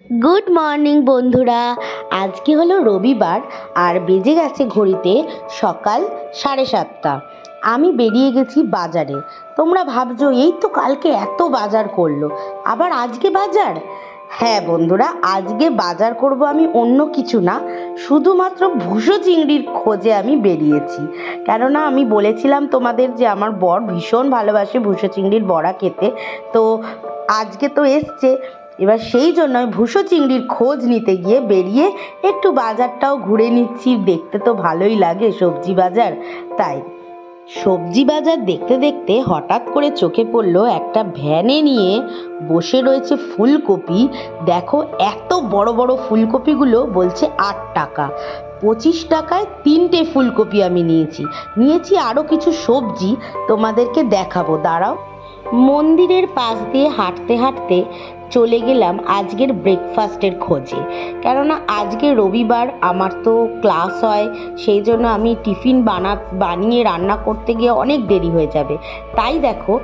Good morning বন্ধুরা। আজকে হলো রবিবার আর বেজে গেছে ঘড়িতে সকাল 7:30। আমি বেরিয়ে গেছি বাজারে। তোমরা ভাবছো এই তো কালকে এত বাজার করলো, আবার আজকে বাজার? হ্যাঁ বন্ধুরা, আজকে বাজার করব আমি অন্য কিছু না, শুধুমাত্র ভুসো চিংড়ির খোঁজে আমি বেরিয়েছি। কেননা আমি বলেছিলাম তোমাদের যে আমার বর ভীষণ ভালোবাসে ভুসো চিংড়ির বড়া খেতে, তো আজকে তো এসছে। এবার সেই জন্য আমি ভুসো চিংড়ির খোঁজ নিতে গিয়ে বেরিয়ে একটু বাজারটাও ঘুরে নিচ্ছি। দেখতে তো ভালোই লাগে সবজি বাজার, তাই সবজি বাজার দেখতে দেখতে হঠাৎ করে চোখে পড়লো একটা ভ্যানে নিয়ে বসে রয়েছে ফুলকপি। দেখো এত বড় বড় ফুলকপিগুলো বলছে 8 টাকা। 25 টাকায় 3টে ফুলকপি আমি নিয়েছি আরও কিছু সবজি তোমাদেরকে দেখাবো, দাঁড়াও। মন্দিরের পাশ দিয়ে হাঁটতে হাঁটতে চলে গেলাম আজকের ব্রেকফাস্টের খোঁজে। কেননা আজকে রবিবার, আমার তো ক্লাস হয়, সেই জন্য আমি টিফিন বানিয়ে রান্না করতে গিয়ে অনেক দেরি হয়ে যাবে। তাই দেখো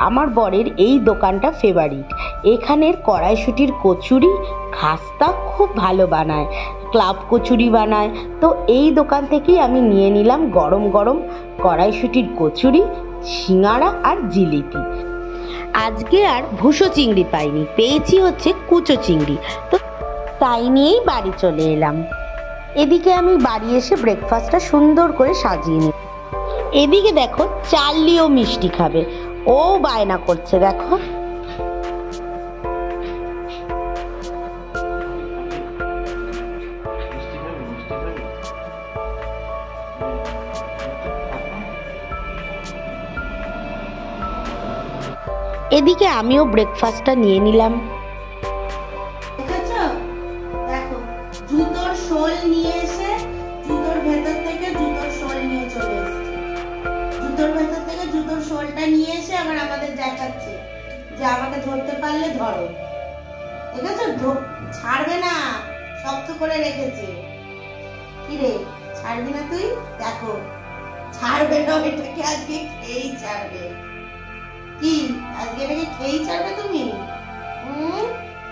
আমার বরের এই দোকানটা ফেভারিট। এখানের কড়াইশুঁটির কচুরি, খাস্তা খুব ভালো বানায়, ক্লাব কচুরি বানায়। তো এই দোকান থেকেই আমি নিয়ে নিলাম গরম গরম কড়াইশুঁটির কচুরি, সিঙাড়া আর জিলিপি। আজকে আর ভুসো চিংড়ি পাইনি, পেয়েছি হচ্ছে কুচো চিংড়ি, তো তাই নিয়েই বাড়ি চলে এলাম। এদিকে আমি বাড়ি এসে ব্রেকফাস্টটা সুন্দর করে সাজিয়ে নিই। এদিকে দেখো চার্লিও মিষ্টি খাবে, ও বায়না করছে দেখো। এদিকে আমিও ব্রেকফাস্টটা নিয়ে নিলাম। দেখো জুতোর শোল নিয়ে এসে জুতোর ভেতর থেকে জুতোর শোল নিয়ে চলে এসেছে। জুতোর ভেতর থেকে জুতোর শোলটা নিয়ে এসে আবার আমাদের দেখাচ্ছে যে আমাকে ধরতে পারলে ধরো। দেখেছো, ছাড়বে না, শক্ত করে রেখেছে। কি রে, ছাড়বি না তুই? দেখো ছাড়বে না, এটাকে আজকে খেয়েই ছাড়বে। কি আজকে এটাকে খেয়েই ছাড়বে তুমি?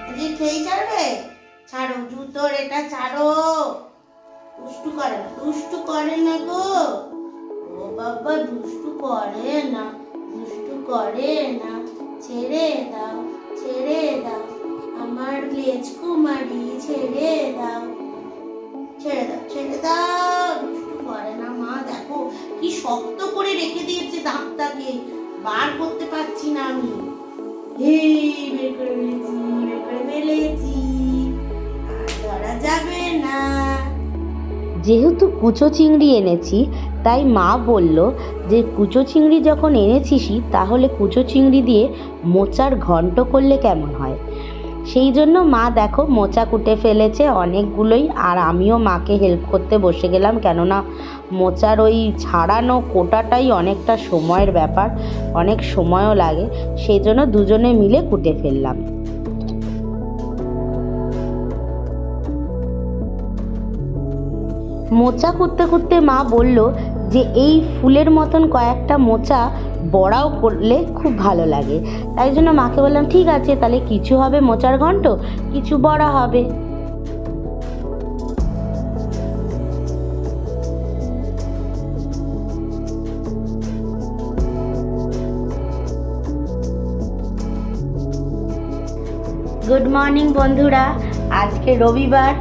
আজকে খেয়েই ছাড়বে? ছাড়ো জুতোর, এটা ছাড়ো। দুষ্টু করে না গো, ও বাবা দুষ্টু করে না, ছেড়ে দাও আমার লেজ কুমারী, ছেড়ে দাও। দুষ্টু করে না। মা দেখো কি শক্ত করে রেখে দিয়েছে দাঁতটাকে, বার করতে পারছি না আমি। বের করে ফেলেছি, আর ধরা যাবে না। যেহেতু কুচো চিংড়ি এনেছি, তাই মা বলল যে কুচো চিংড়ি যখন এনেছিসই তাহলে কুচো চিংড়ি দিয়ে মোচার ঘন্ট করলে কেমন হয়। সেই জন্য মা দেখো মোচা কুটে ফেলেছে অনেকগুলোই, আর আমিও মাকে হেল্প করতে বসে গেলাম। কেননা মোচার ওই ছাড়ানো কোটাটাই অনেকটা সময়ের ব্যাপার, অনেক সময়ও লাগে, সেই জন্য দুজনে মিলে কুটে ফেললাম। মোচা কুটতে কুটতে মা বলল যে এই ফুলের মতন কয়েকটা মোচা বড়াও করলে খুব ভালো লাগে। তাই জন্য মাকে বললাম ঠিক আছে, তাহলে কিছু হবে মোচার ঘন্ট, কিছু বড়া হবে। গুড মর্নিং বন্ধুরা, আজকে রবিবার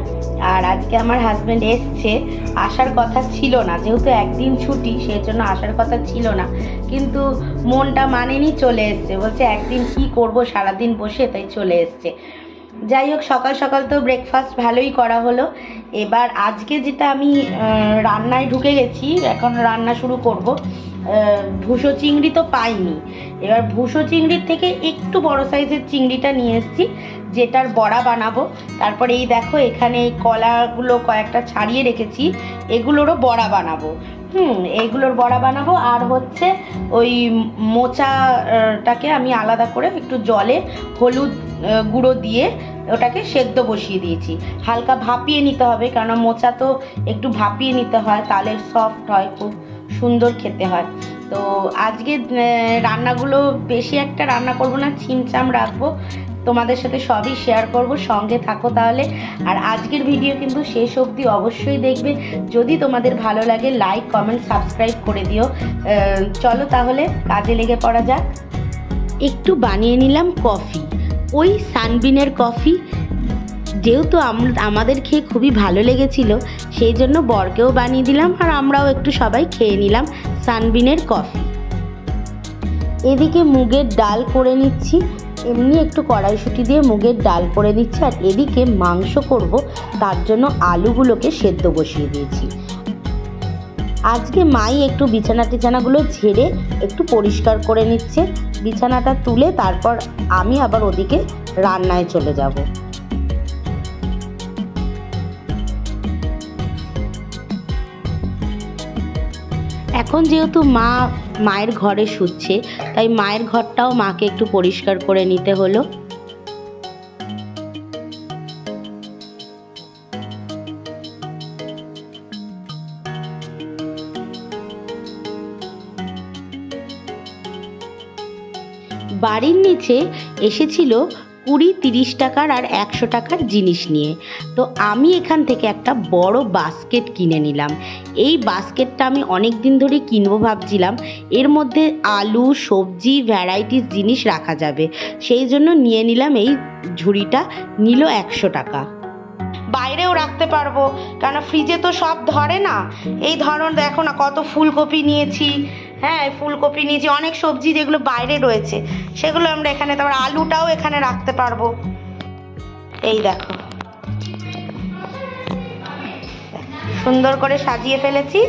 আর আজকে আমার হাজব্যান্ড এসছে। আসার কথা ছিল না, যেহেতু একদিন ছুটি সেই জন্য আসার কথা ছিল না, কিন্তু মনটা মানেনি, চলে এসছে। বলছে একদিন কি করব সারাদিন বসে, তাই চলে এসছে। যাই হোক, সকাল সকাল তো ব্রেকফাস্ট ভালোই করা হলো। এবার আজকে যেটা আমি রান্নায় ঢুকে গেছি, এখন রান্না শুরু করব। ভুসো চিংড়ি তো পাইনি, এবার ভুসো চিংড়ির থেকে একটু বড় সাইজের চিংড়িটা নিয়ে এসেছি, যেটার বড়া বানাবো। তারপরে এই দেখো এখানে এই কলাগুলো কয়েকটা ছাড়িয়ে রেখেছি, এগুলোরও বড়া বানাবো। এইগুলোর বড়া বানাবো। আর হচ্ছে ওই মোচাটাকে আমি আলাদা করে একটু জলে হলুদ গুঁড়ো দিয়ে ওটাকে সেদ্ধ বসিয়ে দিয়েছি। হালকা ভাপিয়ে নিতে হবে, কারণ মোচা তো একটু ভাপিয়ে নিতে হয়, তাহলে সফট হয়, খুব সুন্দর খেতে হয়। তো আজকে রান্নাগুলো বেশি একটা রান্না করব না, ছিমছাম রাখবো, তোমাদের সাথে সবই শেয়ার করব, সঙ্গে থাকো তাহলে। আর আজকের ভিডিও কিন্তু শেষ অবধি অবশ্যই দেখবে। যদি তোমাদের ভালো লাগে লাইক কমেন্ট সাবস্ক্রাইব করে দিও। চলো তাহলে কাজে লেগে পড়া যাক। একটু বানিয়ে নিলাম কফি, ওই সানবিনের কফি, যেহেতু আমাদের খেয়ে খুবই ভালো লেগেছিল, সেই জন্য বরকেও বানিয়ে দিলাম, আর আমরাও একটু সবাই খেয়ে নিলাম সানবিনের কফি। এদিকে মুগের ডাল করে নিচ্ছি, এমনি একটু কড়াইশুঁটি দিয়ে মুগের ডাল করে নিচ্ছি। আর এদিকে মাংস করব, তার জন্য আলুগুলোকে সেদ্ধ বসিয়ে দিয়েছি। আজকে মাই একটু বিছানা টিছানাগুলো ঝেড়ে একটু পরিষ্কার করে নিচ্ছে, বিছানাটা তুলে তারপর আমি আবার ওদিকে রান্নায় চলে যাব। এখন যেহেতু মায়ের ঘরে শুচ্ছে, তাই মায়ের ঘরটাও মাকে একটু পরিষ্কার করে নিতে হলো। বাড়ির নিচে এসেছিল 20-30 টাকার আর 100 টাকার জিনিস নিয়ে। তো আমি এখান থেকে একটা বড় বাস্কেট কিনে নিলাম। এই বাস্কেটটা আমি অনেক দিন ধরে কিনবো ভাবছিলাম, এর মধ্যে আলু সবজি ভ্যারাইটিস জিনিস রাখা যাবে, সেই জন্য নিয়ে নিলাম। এই ঝুড়িটা নিল 100 টাকা। বাইরেও রাখতে পারবো, কারণ ফ্রিজে তো সব ধরে না। এই ধরুন দেখো না, কত ফুলকপি নিয়েছি, হ্যাঁ ফুলকপি নিয়েছি, অনেক সবজি যেগুলো বাইরে রয়েছে সেগুলো আমরা এখানে, তারপর আলুটাও এখানে রাখতে পারবো। এই দেখো সুন্দর করে সাজিয়ে ফেলেছি।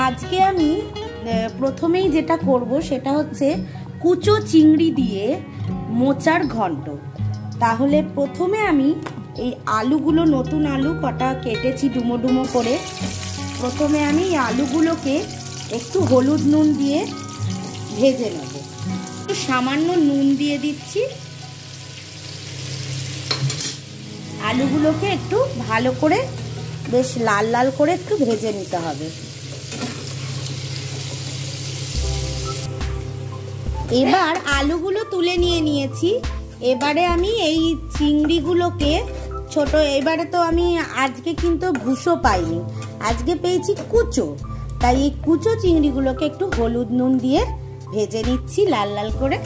আজকে আমি প্রথমেই যেটা করব সেটা হচ্ছে কুচো চিংড়ি দিয়ে মোচার ঘন্ট। তাহলে প্রথমে আমি এই আলুগুলো, নতুন আলু কটা কেটেছি ডুমো ডুমো করে, প্রথমে আমি এই আলুগুলোকে একটু হলুদ নুন দিয়ে ভেজে নেব। একটু সামান্য নুন দিয়ে দিচ্ছি। আলুগুলোকে একটু ভালো করে বেশ লাল লাল করে একটু ভেজে নিতে হবে। এবার আলুগুলো তুলে নিয়েছি। এবারে আমি এই চিংড়িগুলোকে ছোট, এবারে তো আমি আজকে কিন্তু ভুসো পাইনি, আজকে পেয়েছি কুচো, তাই এই কুচো চিংড়িগুলোকে একটু হলুদ নুন দিয়ে ভেজে নিচ্ছি লাল লাল করে।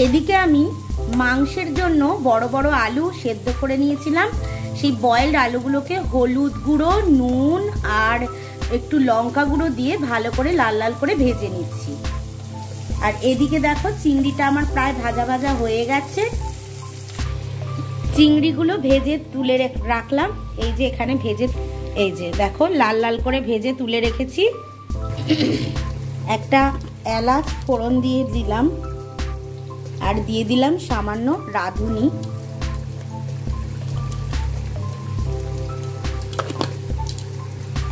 এদিকে আমি মাংসের জন্য বড় বড় আলু সেদ্ধ করে নিয়েছিলাম, সেই বয়েলড আলুগুলোকে হলুদ গুঁড়ো, নুন আর একটু লঙ্কা গুঁড়ো দিয়ে ভালো করে লাল লাল করে ভেজে নিচ্ছি। আর এদিকে দেখো চিংড়িটা আমার প্রায় ভাজা ভাজা হয়ে গেছে। চিংড়িগুলো ভেজে তুলে রাখলাম, এই যে এখানে ভেজে, এই যে দেখো লাল লাল করে ভেজে তুলে রেখেছি। একটা এলাচ ফোড়ন দিয়ে দিলাম, আর দিয়ে দিলাম সামান্য রাঁধুনি।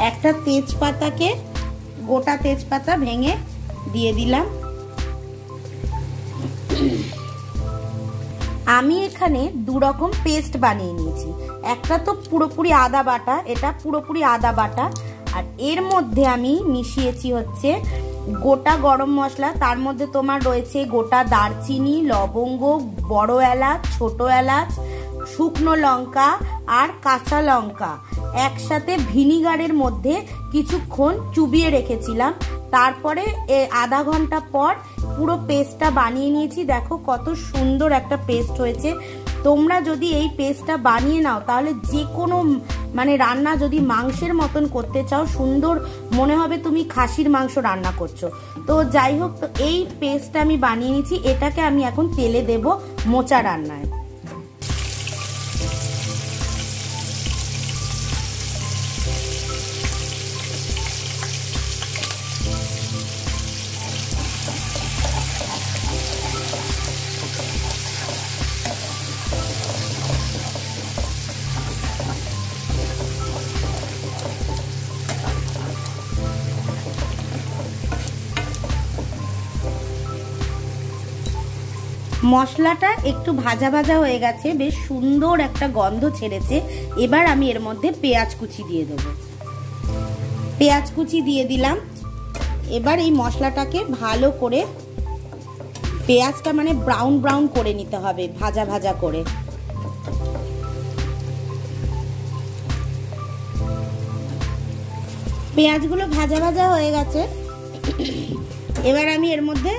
একটা তেজপাতাকে, গোটা তেজপাতা ভেঙে দিয়ে দিলাম। আমি এখানে দু রকম পেস্ট বানিয়ে নিয়েছি, একটা তো পুরোপুরি আদা বাটা, এটা পুরোপুরি আদা বাটা, আর এর মধ্যে আমি মিশিয়েছি হচ্ছে গোটা গরম মশলা, তার মধ্যে তোমার রয়েছে গোটা দারচিনি, লবঙ্গ, বড় এলাচ, ছোট এলাচ, শুকনো লঙ্কা আর কাঁচা লঙ্কা একসাথে ভিনিগারের মধ্যে কিছুক্ষণ চুবিয়ে রেখেছিলাম। তারপরে আধা ঘন্টা পর পুরো পেস্টটা বানিয়ে নিয়েছি। দেখো কত সুন্দর একটা পেস্ট হয়েছে। তোমরা যদি এই পেস্টটা বানিয়ে নাও তাহলে যে কোনো মানে রান্না যদি মাংসের মতন করতে চাও, সুন্দর মনে হবে তুমি খাসির মাংস রান্না করছো। তো যাই হোক, তো এই পেস্টটা আমি বানিয়ে নিয়েছি, এটাকে আমি এখন তেলে দেব মোচা রান্নায়। মশলাটা একটু ভাজা ভাজা হয়ে গেছে, বেশ সুন্দর একটা গন্ধ ছেড়েছে। এবার আমি এর মধ্যে পেঁয়াজ কুচি দিয়ে দেবো। পেঁয়াজ কুচি দিয়ে দিলাম। এবার এই মশলাটাকে ভালো করে, পেঁয়াজটা মানে ব্রাউন ব্রাউন করে নিতে হবে, ভাজা ভাজা করে। পেঁয়াজগুলো ভাজা ভাজা হয়ে গেছে। এবার আমি এর মধ্যে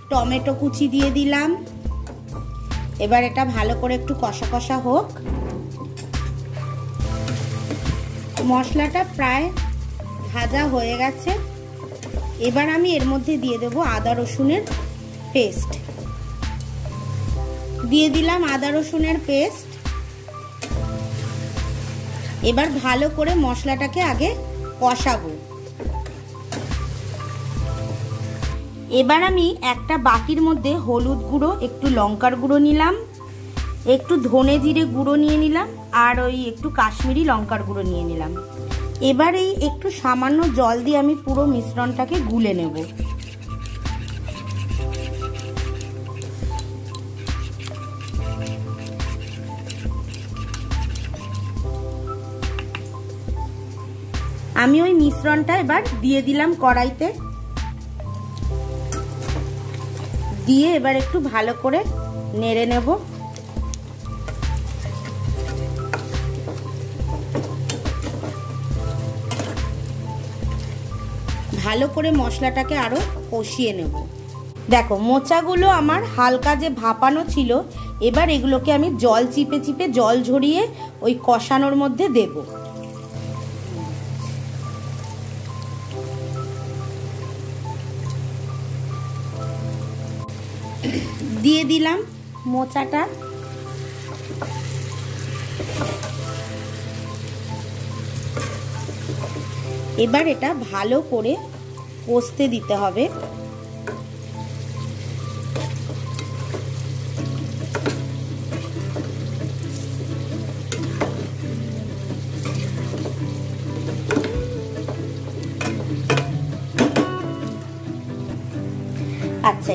টমেটো কুচি দিয়ে দিলাম। এবার এটা ভালো করে একটু কষা কষা হোক। মশলাটা প্রায় ভাজা হয়ে গেছে। এবার আমি এর মধ্যে দিয়ে দেবো আদা রসুনের পেস্ট। দিয়ে দিলাম আদা রসুনের পেস্ট। এবার ভালো করে মশলাটাকে আগে কষাবো। এবার আমি একটা বাটির মধ্যে হলুদ গুঁড়ো, একটু লঙ্কার গুঁড়ো নিলাম, একটু ধনে জিরে গুঁড়ো নিয়ে নিলাম, আর ওই একটু কাশ্মীরি লঙ্কার গুঁড়ো নিয়ে নিলাম। এবার এই একটু সামান্য জল দিয়ে আমি পুরো মিশ্রণটাকে গুলে নেব। আমি ওই মিশ্রণটা এবার দিয়ে দিলাম কড়াইতে। দিয়ে এবার একটু ভালো করে নেড়ে নেব। ভালো করে মশলাটাকে আরো কষিয়ে নেব। দেখো মোচাগুলো আমার হালকা যে ভাপানো ছিল, এবার এগুলোকে আমি জল চিপে চিপে, জল ঝরিয়ে ওই কষানোর মধ্যে দেব। দিয়ে দিলাম মোচাটা। এবার এটা ভালো করে কষতে দিতে হবে। আচ্ছা,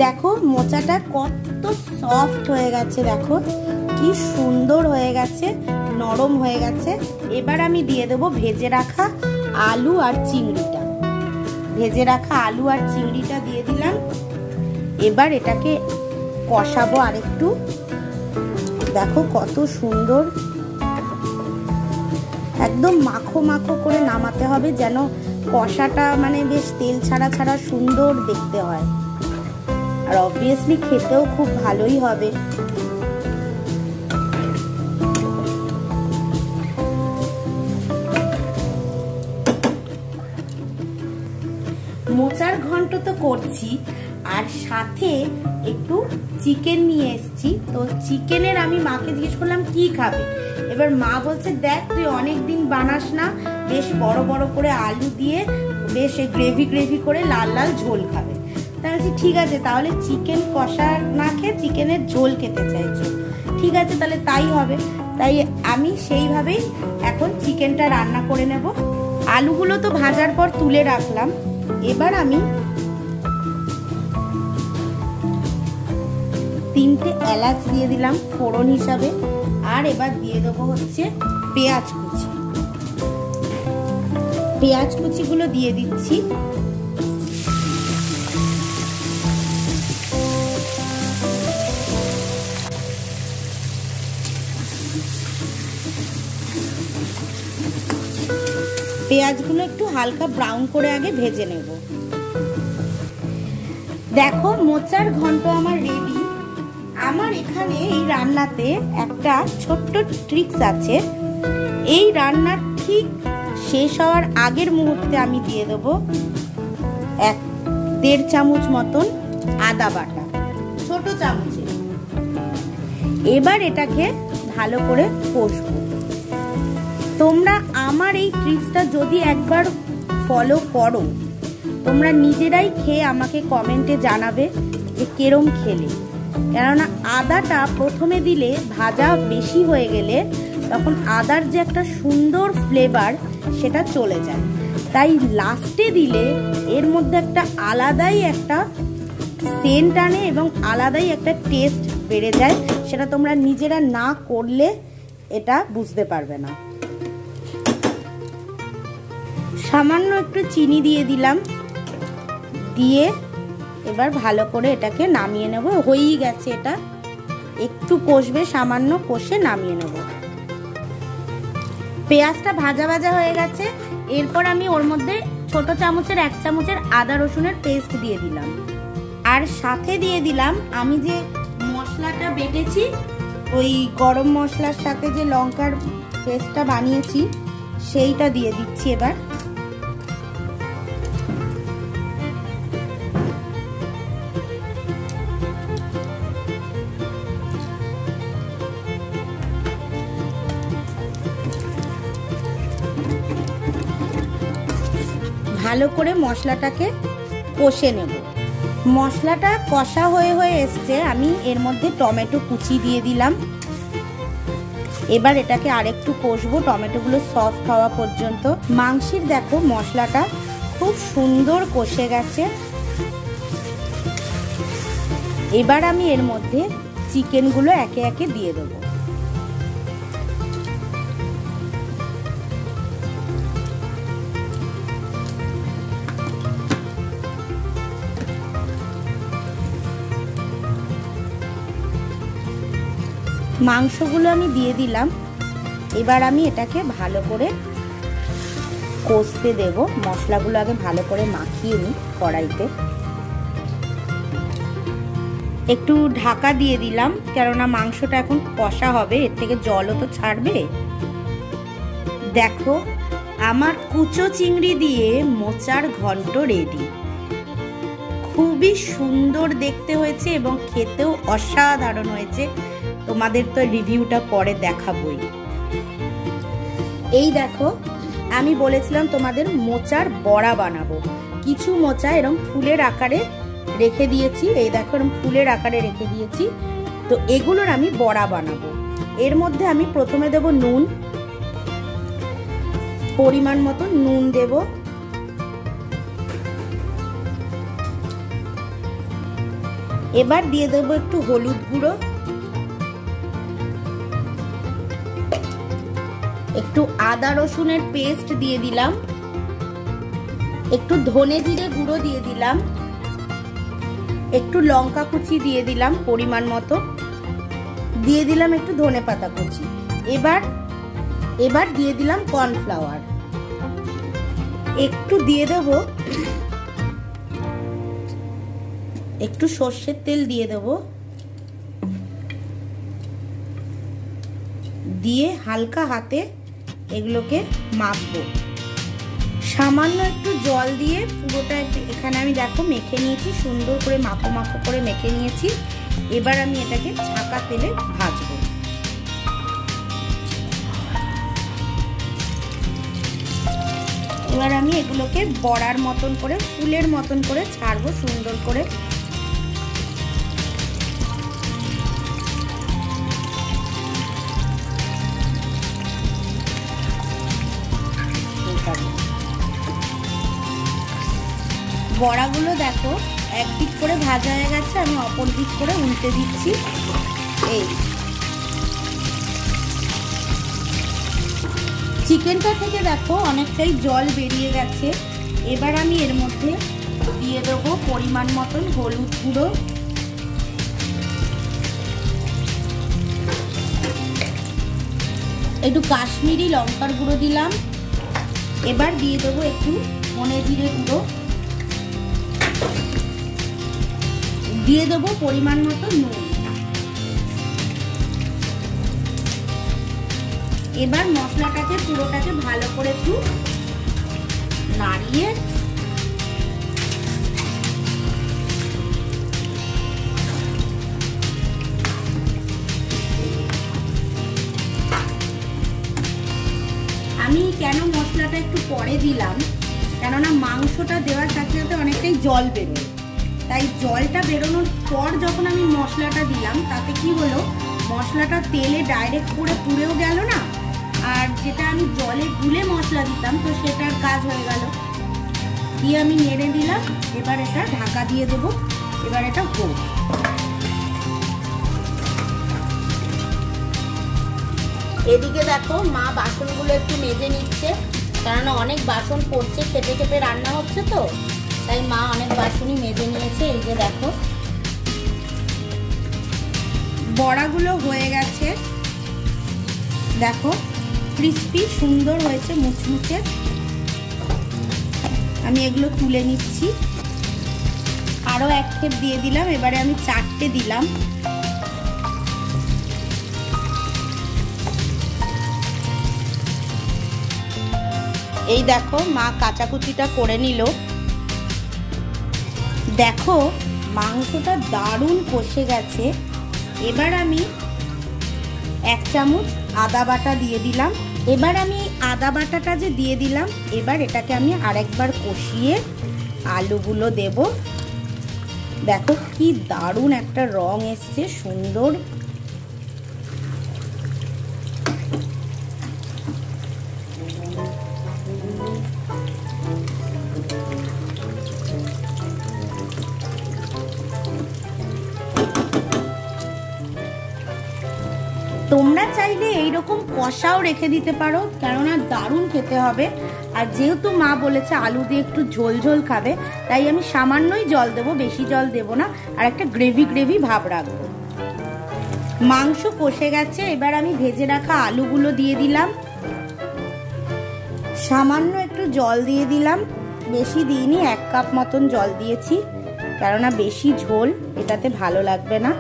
দেখো মোচাটা কত সফট হয়ে গেছে, দেখো কি সুন্দর হয়ে গেছে, নরম হয়ে গেছে। এবার আমি দিয়ে দেবো ভেজে রাখা আলু আর চিংড়িটা। ভেজে রাখা আলু আর চিংড়িটা দিয়ে দিলাম। এবার এটাকে কষাবো আরেকটু। দেখো কত সুন্দর, একদম মাখো মাখো করে নামাতে হবে, যেন কষাটা মানে বেশ তেল ছাড়া ছাড়া সুন্দর দেখতে হয়। আর অবভিয়াসলি খেতেও খুব ভালোই হবে। মোচার ঘন্ট তো করছি, আর সাথে একটু চিকেন নিয়ে এসেছি। তো চিকেনের আমি মাকে জিজ্ঞেস করলাম কি খাবে। এবার মা বলছে দেখ তুই অনেকদিন বানাস না, বেশ বড় বড় করে আলু দিয়ে বেশ গ্রেভি গ্রেভি করে লাল লাল ঝোল খাবে। তাহলে ঠিক আছে, তাহলে চিকেন কষা না খেয়ে চিকেনের ঝোল খেতে চাইছো, ঠিক আছে তাহলে তাই হবে। তাই আমি সেইভাবেই এখন চিকেনটা রান্না করে নেব। আলুগুলো তো ভাজার পর তুলে রাখলাম। এবার আমি 3টে এলাচ দিয়ে দিলাম ফোড়ন হিসাবে। আর এবার দিয়ে দেবো হচ্ছে পেঁয়াজ কুচি। পেঁয়াজ কুচিগুলো দিয়ে দিচ্ছি। পেঁয়াজগুলো একটু হালকা ব্রাউন করে আগে ভেজে নেব। দেখো মোচার ঘন্ট আমার রেডি। আমার এখানে এই রান্নাতে একটা ছোট্ট ট্রিক্স আছে। এই রান্নার ঠিক শেষ হওয়ার আগের মুহূর্তে আমি দিয়ে দেবো 1.5 চামচ মতন আদা বাটা, ছোট চামচে। এবার এটাকে ভালো করে কষবো। তোমরা আমার এই ট্রিক্সটা যদি একবার ফলো করো, তোমরা নিজেরাই খেয়ে আমাকে কমেন্টে জানাবে যে কেরম খেলে। কেননা আদাটা প্রথমে দিলে ভাজা বেশি হয়ে গেলে তখন আদার যে একটা সুন্দর ফ্লেভার সেটা চলে যায়। তাই লাস্টে দিলে এর মধ্যে একটা আলাদাই একটা সেন্ট আনে এবং আলাদাই একটা টেস্ট বেড়ে যায়। সেটা তোমরা নিজেরা না করলে এটা বুঝতে পারবে না। সামান্য একটু চিনি দিয়ে দিলাম, দিয়ে এবার ভালো করে এটাকে নামিয়ে নেব। হয়েই গেছে, এটা একটু কষবে, সামান্য কষে নামিয়ে নেব। পেঁয়াজটা ভাজা ভাজা হয়ে গেছে। এরপর আমি ওর মধ্যে ছোট চামচের 1 চামচের আদা রসুনের পেস্ট দিয়ে দিলাম, আর সাথে দিয়ে দিলাম আমি যে মশলাটা বেটেছি, ওই গরম মশলার সাথে যে লঙ্কার পেস্টটা বানিয়েছি সেইটা দিয়ে দিচ্ছি। এবার ভালো করে মশলাটাকে কষে নেব। মশলাটা কষা হয়ে হয়ে এসছে, আমি এর মধ্যে টমেটো কুচি দিয়ে দিলাম। এবার এটাকে আরেকটু কষবো টমেটোগুলো সফট হওয়া পর্যন্ত। মাংসের দেখো মশলাটা খুব সুন্দর কষে গেছে। এবার আমি এর মধ্যে চিকেনগুলো একে একে দিয়ে দেবো। মাংসগুলো আমি দিয়ে দিলাম। এবার আমি এটাকে ভালো করে কষতে দেব। মশলাগুলো আগে ভালো করে মাখিয়ে নিই কড়াইতে। একটু ঢাকা দিয়ে দিলাম, কেননা মাংসটা এখন কষা হবে, এর থেকে জলও তো ছাড়বে। দেখো আমার কুচো চিংড়ি দিয়ে মোচার ঘন্ট রেডি। খুবই সুন্দর দেখতে হয়েছে এবং খেতেও অসাধারণ হয়েছে। তোমাদের তো রিভিউটা পরে দেখাবই। এই দেখো, আমি বলেছিলাম তোমাদের মোচার বড়া বানাবো। কিছু মোচা এরকম ফুলের আকারে রেখে দিয়েছি। এই দেখো এরকম ফুলের আকারে রেখে দিয়েছি। তো এগুলোর আমি বড়া বানাবো। এর মধ্যে আমি প্রথমে দেব নুন, পরিমাণ মতো নুন দেব। এবার দিয়ে দেবো একটু হলুদ গুঁড়ো, একটু আদা রসুনের পেস্ট দিয়ে দিলাম, একটু ধনে জিরে গুঁড়ো দিয়ে দিলাম, একটু লঙ্কা কুচি দিয়ে দিলাম পরিমাণ মতো, দিয়ে দিলাম একটু ধনেপাতা কুচি। এবার দিয়ে দিলাম কর্নফ্লাওয়ার, একটু দিয়ে দেব একটু সর্ষের তেল দিয়ে দেব, দিয়ে হালকা হাতে এগুলোকে মাখবো। সামান্য একটু জল দিয়ে পুরোটা এখানে আমি দেখো মেখে নিয়েছি, সুন্দর করে মাখো মাখো করে মেখে নিয়েছি। এবার আমি এটাকে ছাঁকা তেলে ভাজবো। এবার আমি এগুলোকে বড়ার মতন করে, ফুলের মতন করে ছাড়বো সুন্দর করে। বড়াগুলো দেখো একদিক করে ভাজা হয়ে গেছে, আমি অপর দিক করে উল্টে দিচ্ছি। এই চিকেনটা থেকে দেখো অনেকটাই জল বেরিয়ে গেছে। এবার আমি এর মধ্যে দিয়ে দেবো পরিমাণ মতন হলুদ গুঁড়ো, একটু কাশ্মীরি লঙ্কার গুঁড়ো দিলাম। এবার দিয়ে দেবো একটু ধনে জিরে গুঁড়ো, দিয়ে দেবো পরিমাণ মতো নুন। এবার মশলাটাকে পুরোটাকে ভালো করে একটু নাড়িয়ে আমি কেন মশলাটা একটু পরে দিলাম, কেননা মাংসটা দেওয়ার সাথে সাথে অনেকটাই জল বেরোয়, তাই জলটা বেরোনোর পর যখন আমি মশলাটা দিলাম তাতে কি হলো, মশলাটা তেলে ডাইরেক্ট করে পুড়েও গেল না, আর যেটা আমি জলে গুলে মশলা দিতাম তো সেটার কাজ হয়ে গেল। দিয়ে আমি নেড়ে দিলাম। এবার এটা ঢাকা দিয়ে দেবো এবার এটা হোক। এদিকে দেখো মা বাসনগুলো একটু মেজে নিচ্ছে, কেননা অনেক বাসন পড়ছে, খেপে খেপে রান্না হচ্ছে তো, তাই মা অনেক বাসনই মেজে নিয়েছে। এই যে দেখো বড়াগুলো হয়ে গেছে, দেখো ক্রিস্পি সুন্দর হয়েছে, মুচমুচে। আমি এগুলো তুলে নিচ্ছি, আরো এক খেপ দিয়ে দিলাম, এবারে আমি 4টে দিলাম। এই দেখো মা কাঁচাকুচিটা করে নিল। দেখো মাংসটা দারুণ কষে গেছে। এবার আমি 1 চামচ আদা বাটা দিয়ে দিলাম। এবার আমি আদা বাটাটা যে দিয়ে দিলাম, এবার এটাকে আমি আরেকবার কষিয়ে আলুগুলো দেব। দেখো কি দারুণ একটা রং এসছে, সুন্দর। তোমরা চাইলে এইরকম কষাও রেখে দিতে পারো, কেননা দারুণ খেতে হবে। আর যেহেতু মা বলেছে আলু দিয়ে একটু ঝোল ঝোল খাবে, তাই আমি সামান্যই জল দেবো, বেশি জল দেবো না, আর একটা গ্রেভি গ্রেভি ভাব রাখবো। মাংস কষে গেছে, এবার আমি ভেজে রাখা আলুগুলো দিয়ে দিলাম। সামান্য একটু জল দিয়ে দিলাম, বেশি দিইনি, 1 কাপ মতন জল দিয়েছি, কেননা বেশি ঝোল এটাতে ভালো লাগবে না।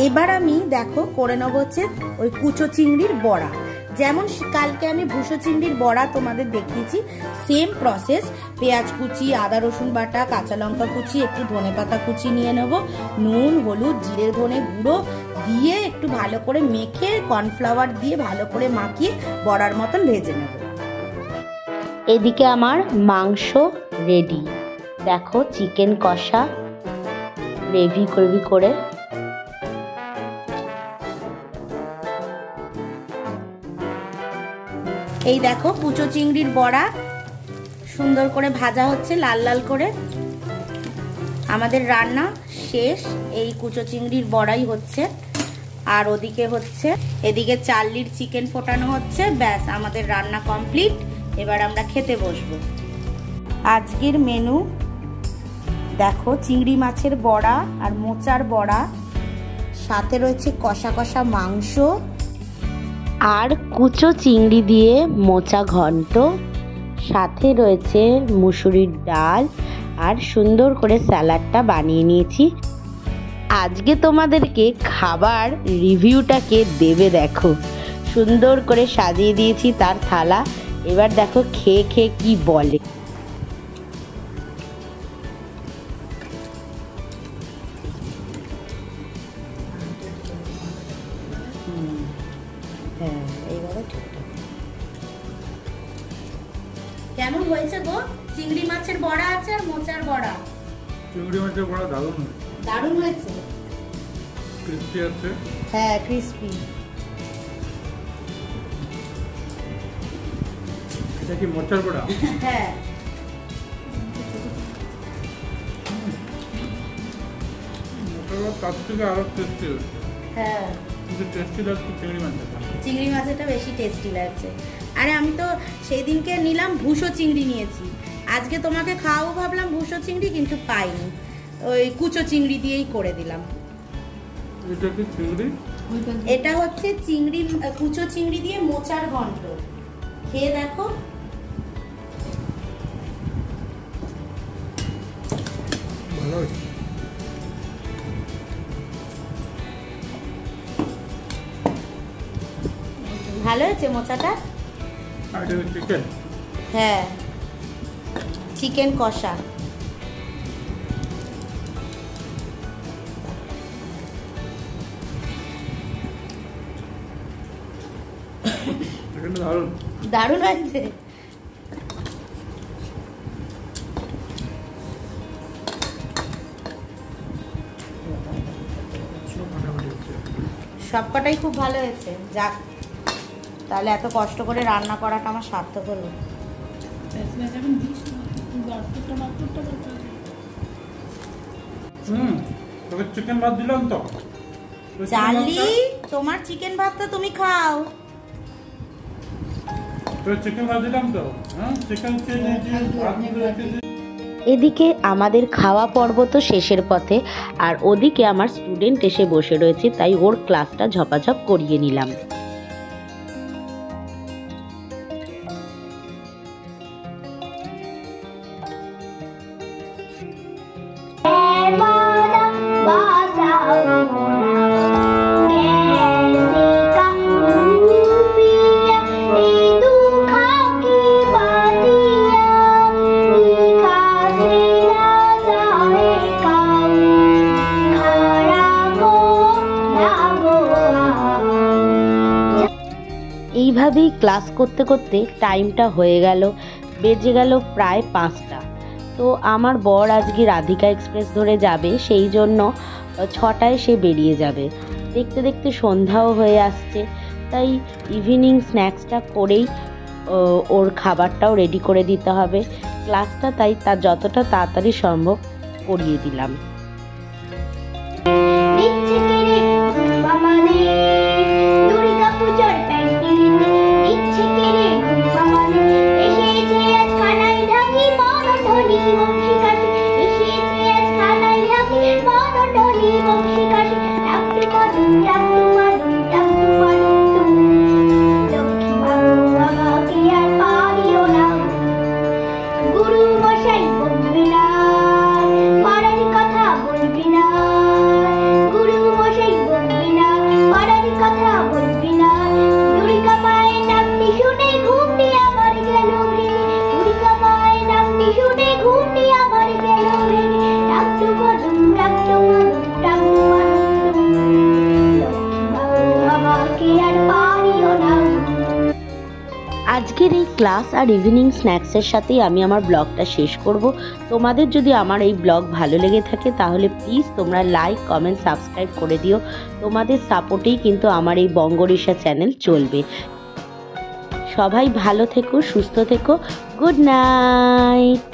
এবার আমি দেখো করে নেবো হচ্ছে ওই কুচো চিংড়ির বড়া। যেমন কালকে আমি ভুষো চিংড়ির বড়া তোমাদের দেখিয়েছি, সেম প্রসেস। পেঁয়াজ কুচি, আদা রসুন বাটা, কাঁচা লঙ্কা কুচি, একটু ধনেপাতা কুচি নিয়ে নেব, নুন, হলুদ, জিরে ধনে গুঁড়ো দিয়ে একটু ভালো করে মেখে কর্নফ্লাওয়ার দিয়ে ভালো করে মাখিয়ে বড়ার মতন ভেজে নেব। এদিকে আমার মাংস রেডি। দেখো চিকেন কষা গ্রেভি গ্রেভি করে। এই দেখো কুচো চিংড়ির বড়া সুন্দর করে ভাজা হচ্ছে লাল লাল করে। আমাদের রান্না শেষ, এই কুচো চিংড়ির বড়াই হচ্ছে। আর ওদিকে হচ্ছে এদিকে চার্লির চিকেন ফোটানো হচ্ছে। ব্যাস আমাদের রান্না কমপ্লিট, এবার আমরা খেতে বসবো। আজকের মেনু দেখো চিংড়ি মাছের বড়া আর মোচার বড়া, সাথে রয়েছে কষা কষা মাংস আর কুচো চিংড়ি দিয়ে মোচা ঘন্ট, সাথে রয়েছে মুসুরির ডাল, আর সুন্দর করে স্যালাডটা বানিয়ে নিয়েছি। আজকে তোমাদেরকে খাবার রিভিউটাকে দেবে দেখো, সুন্দর করে সাজিয়ে দিয়েছি তার থালা। এবার দেখো খেয়ে খেয়ে কি বলে। কেমন হয়েছে গো? চিংড়ি মাছের বড়া আছে আর মোচার বড়া। চিংড়ি মাছের বড়া দারুণ হয়েছে। দারুণ হয়েছে, ক্রিস্পি আছে। হ্যাঁ ক্রিস্পি। এটা কি মোচার বড়া? হ্যাঁ মোচার বড়া তার থেকে আরো টেস্টি হয়েছে। হ্যাঁ কিন্তু টেস্টি লাগছে চিংড়ি মাছের। চিংড়ি মাছেরটা বেশি টেস্টি লাগছে। আরে আমি তো সেই দিনকে নিলাম ভুষো চিংড়ি নিয়েছি, আজকে তোমাকে খাওয়াবো ভাবলাম ভুষো চিংড়ি, কিন্তু পাইনি, ওই কুচো চিংড়ি দিয়েই করে দিলাম। এটা কি চিংড়ি? এটা হচ্ছে চিংড়ি, কুচো চিংড়ি দিয়ে মোচার ঘন্ট। খেয়ে দেখো। ভালো হয়েছে। ভালো হয়েছে মোচাটা। আর এটা চিকেন? হ্যাঁ চিকেন কষা। দারুণ দারুণ হয়েছে। সবকটাই খুব ভালো হয়েছে। যাক, তাহলে এত কষ্ট করে রান্না করাটা আমার সার্থক হলো। তোকে চিকেন ভাত দিলাম তো। চার্লি, তোমার চিকেন ভাত তো তুমি খাও। তোর চিকেন ভাত দিলাম তো। হ্যাঁ, চিকেন খেয়ে নিয়েছি, ভাত রেখেছি। এদিকে আমাদের খাওয়া পর্ব তো শেষের পথে, আর ওদিকে আমার স্টুডেন্ট এসে বসে রয়েছে, তাই ওর ক্লাসটা ঝপাঝপ করিয়ে নিলাম। এইভাবেই ক্লাস করতে করতে টাইমটা হয়ে গেল, বেজে গেল প্রায় 5টা। তো আমার বর আজকে রাধিকা এক্সপ্রেস ধরে যাবে, সেই জন্য 6টায় সে বেরিয়ে যাবে। দেখতে দেখতে সন্ধ্যাও হয়ে আসছে, তাই ইভিনিং স্ন্যাক্সটা করেই ওর খাবারটাও রেডি করে দিতে হবে। ক্লাসটা তাই তার যতটা তাড়াতাড়ি সম্ভব করিয়ে দিলাম। আজকের এই ক্লাস আর ইভিনিং স্ন্যাক্সের সাথেই আমি আমার ব্লগটা শেষ করব। তোমাদের যদি আমার এই ব্লগ ভালো লেগে থাকে তাহলে প্লিজ তোমরা লাইক, কমেন্ট, সাবস্ক্রাইব করে দিও। তোমাদের সাপোর্টেই কিন্তু আমার এই বঙ্গরিশা চ্যানেল চলবে। সবাই ভালো থেকো, সুস্থ থেকো। Good night.